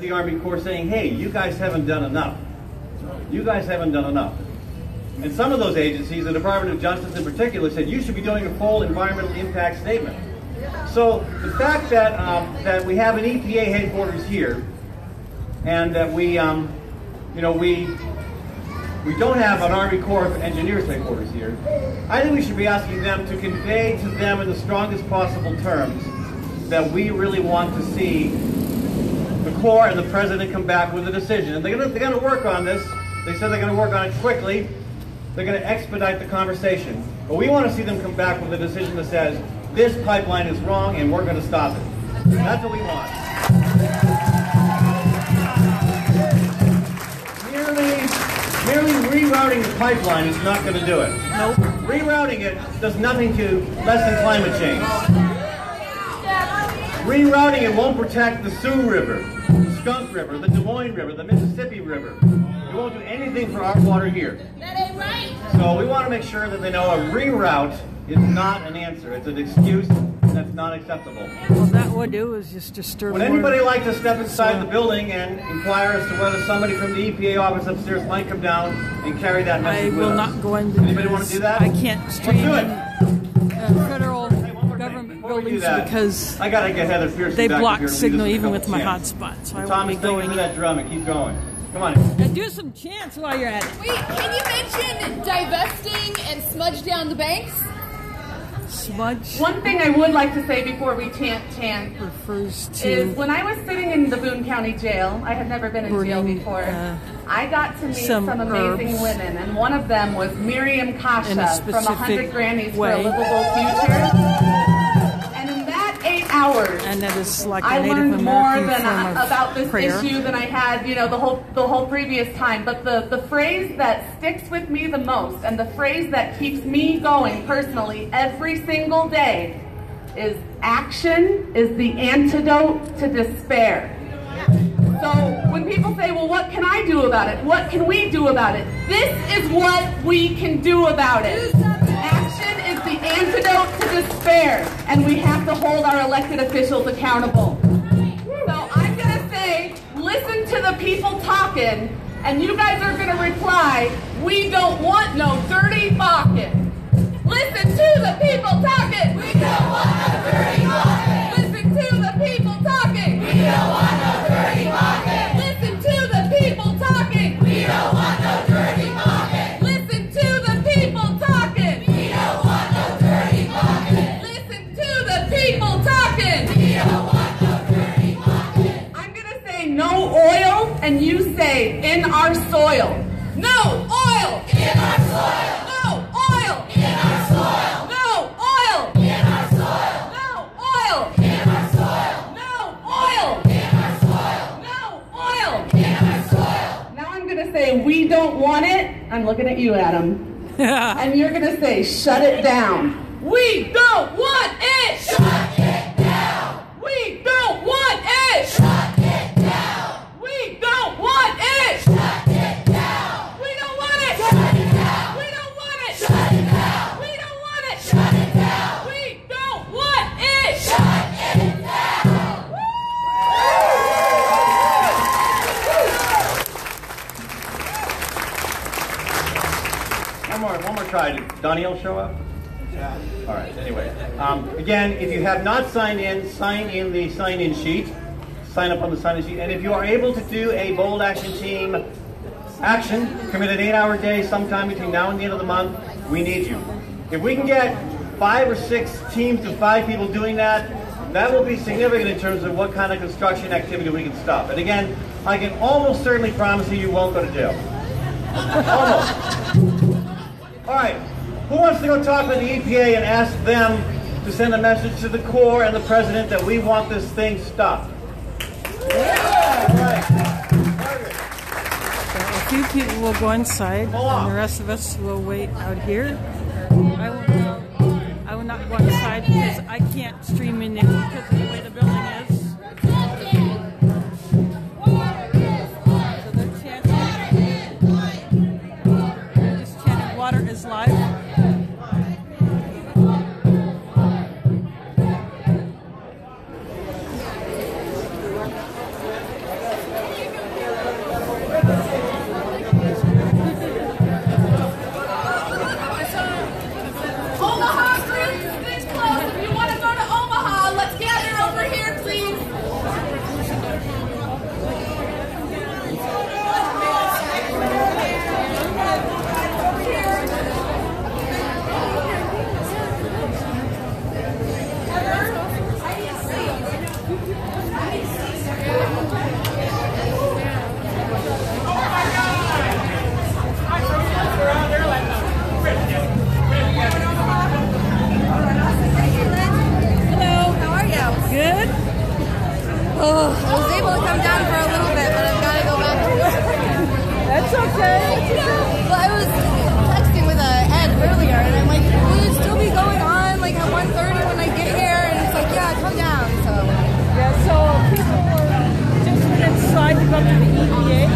the Army Corps saying, hey, you guys haven't done enough. You guys haven't done enough. And some of those agencies, the Department of Justice in particular, said you should be doing a full environmental impact statement. So the fact that that we have an EPA headquarters here, and that we don't have an Army Corps of Engineers headquarters here, I think we should be asking them to convey to them in the strongest possible terms that we really want to see the Corps and the President come back with a decision. And they're going to work on this. They said they're going to work on it quickly. They're going to expedite the conversation. But we want to see them come back with a decision that says, this pipeline is wrong and we're going to stop it. That's what we want. Merely rerouting the pipeline is not going to do it. Nope. Rerouting it does nothing to lessen climate change. Rerouting it won't protect the Sioux River, the Skunk River, the Des Moines River, the Mississippi River. It won't do anything for our water here. That ain't right. So we want to make sure that they know a reroute is not an answer. It's an excuse that's not acceptable. Well, that would do is just disturb. Would anybody like to step inside the building and inquire as to whether somebody from the EPA office upstairs might come down and carry that message with us? I will not go into. Anybody want to do that? I can't stream federal Hey, government before we do buildings that, because I gotta get Heather Pearson they back up block here to lead signal us a even couple with my chants. hotspot, so I Thomas, won't be take going. over that drum and keep going. Come on. And do some chants while you're at it. Wait, can you mention divesting and smudge down the banks? Smudge One thing I would like to say before we chant refers to is when I was sitting in the Boone County Jail, I had never been in jail burning, before, I got to meet some amazing herbs women, and one of them was Miriam in a Kasha from 100 specific Grammys way. for a Livable Future. And in that 8 hours, and that is like I a Native learned more American than form of about this prayer. issue than I had, the whole previous time. But the phrase that sticks with me the most, and the phrase that keeps me going personally every single day, is action is the antidote to despair. So when people say, well, what can I do about it? What can we do about it? This is what we can do about it. Action is the antidote to despair, and we have to hold our elected officials accountable. So I'm going to say, listen to the people talking, and you guys are going to reply, we don't want no dirty balking. Listen to the people talking. We don't want no dirty balking. Listen to the people talking. We don't want no dirty balking. Listen to the people talking. We don't want no dirty balking. Listen to the people talking. We don't want no dirty balking. Listen to the people talking. We don't want no dirty balking. I'm going to say no oil, and you say in our soil. No oil in our soil. No oil in our soil. No oil in our soil. No oil in our soil. No oil in our soil. No oil in our soil. Now I'm going to say we don't want it. I'm looking at you, Adam. And you're going to say shut it down. We don't want it. Shut it down. We don't want it. Shut it down. We don't want it. Shut it down. We don't want it. Shut it down. We don't want it. Shut it down. We don't want it. Shut it down. We don't want it. Shut it down. One more try. Did Danielle show up? Yeah. All right. Anyway, again, if you have not signed in, sign in the sign-in sheet. Sign up on the sign-in sheet. And if you are able to do a Bold Action Team action, commit an 8-hour day sometime between now and the end of the month, we need you. If we can get 5 or 6 teams of 5 people doing that, that will be significant in terms of what kind of construction activity we can stop. And again, I can almost certainly promise you won't go to jail. Almost. All right, who wants to go talk with the EPA and ask them to send a message to the Corps and the President that we want this thing stopped? Yeah. All right. So a few people will go inside, and the rest of us will wait out here. I will not go inside because I can't stream in there because of the way the building is. So they're chanting, water is life. call to the EPA.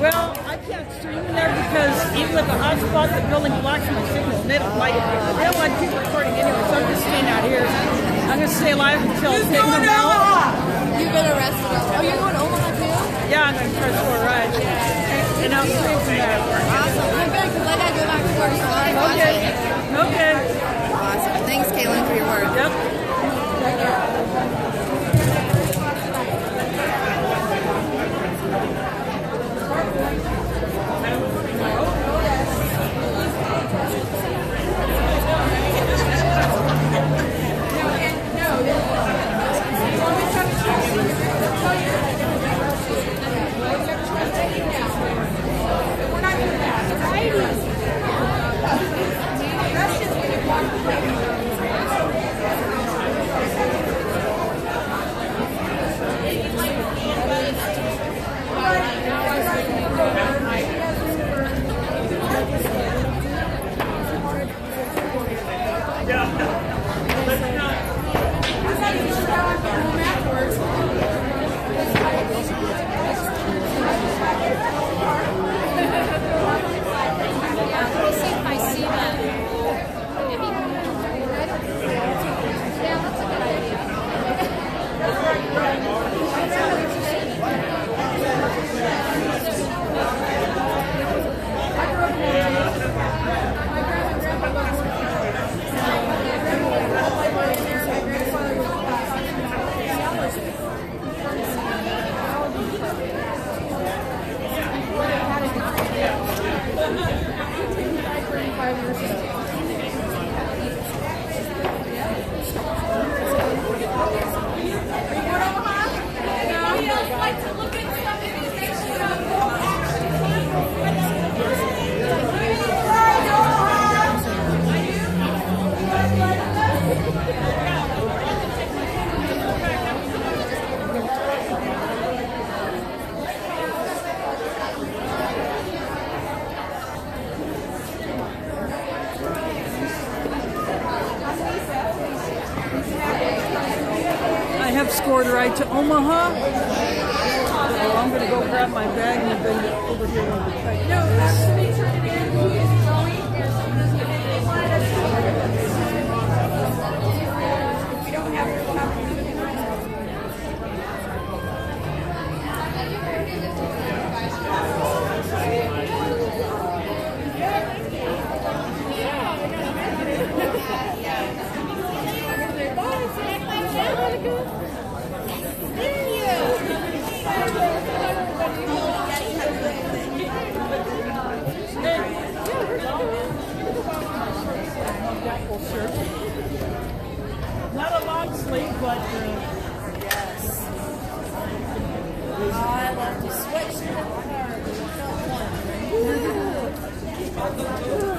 Well, I can't stream in there because even with the hotspot, the building blocks my signal. They don't like it. They don't like people recording anyway, so I'm just staying out here. I'm going to stay live until Who's taking going them to out. Omaha? You've been arrested. Oh, you're going to Omaha too? Yeah, I'm going to press for a ride. And I'll stream from there. Awesome. I'm good because I got to go back to work, so I'll watch Okay. it. Okay. Awesome. Thanks, Kaylin, for your work. Yep. Scored a ride to Omaha. So I'm going to go grab my bag and bring it over here when we try to do Not a long sleep, but yes. I love to switch to the car.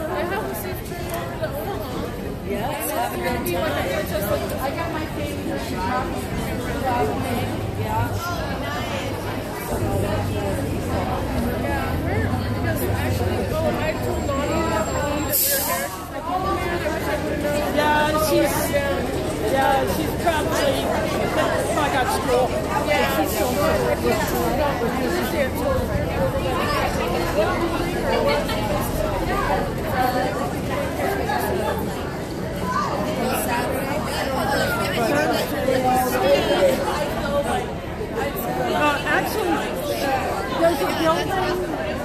I have a safe trip to Omaha. Yes. I got my favorite shop. Yeah. Because actually, I told Lonnie that we were here. I told her, man, I wish I would have known. she's probably got school. Yeah, she's so good. She's here too. Actually, there's a building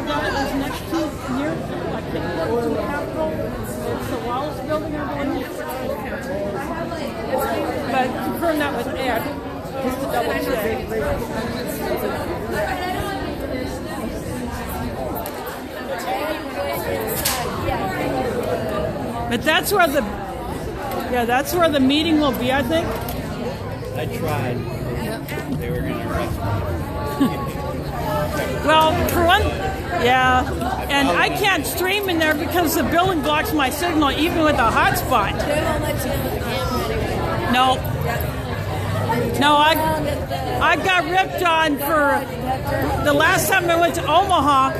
that is next to near, I think, to the Capitol. It's the Wallace building, I believe. But confirm that with Ed, just to double check. But that's where the meeting will be, I think. I tried. They were going to arrest me. Well, for one, yeah, and I can't stream in there because the building blocks my signal even with a hotspot. They won't let you in the camera anyway. No, I got ripped on for the last time I went to Omaha.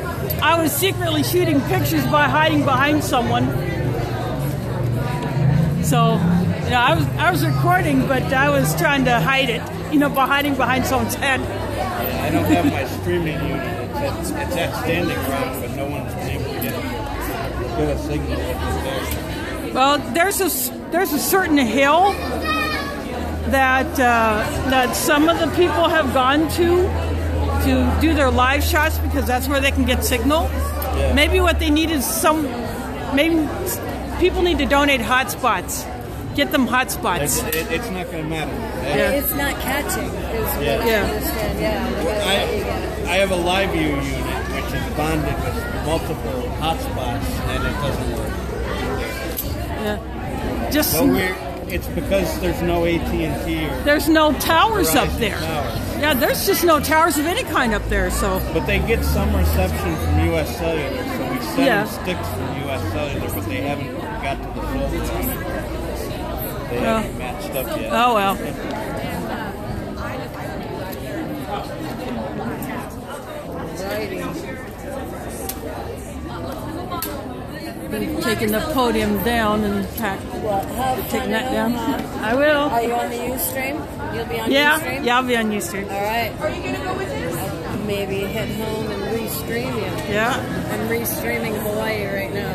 I was secretly shooting pictures by hiding behind someone. So, I was recording, but I was trying to hide it. by hiding behind someone's head. Yeah, I don't have my streaming unit. It's at Standing Rock, but no one's been able to get a signal with it. Well, there's a certain hill that some of the people have gone to do their live shots because that's where they can get signal. Yeah. Maybe what they need is maybe people need to donate hotspots. Get them hotspots. It's not going to matter. Yeah. It's not catching, is what Yeah. I understand. Yeah. I have a live view unit which is bonded with multiple hotspots, and it doesn't work. Yeah. Just It's because there's no AT&T or there's no towers up Verizon there. towers. Yeah, there's just no towers of any kind up there. So But they get some reception from U.S. Cellular, so we send Yeah. them sticks from U.S. Cellular, but they haven't got to the phone. They haven't matched up yet. oh well. Been taking the podium down and taking that down. I will. Are you on the Ustream? You'll be on Yeah, Ustream? yeah, I'll be on Ustream. All right. Are you gonna go with this? Maybe head home and restream you. Yeah. I'm restreaming Hawaii right now.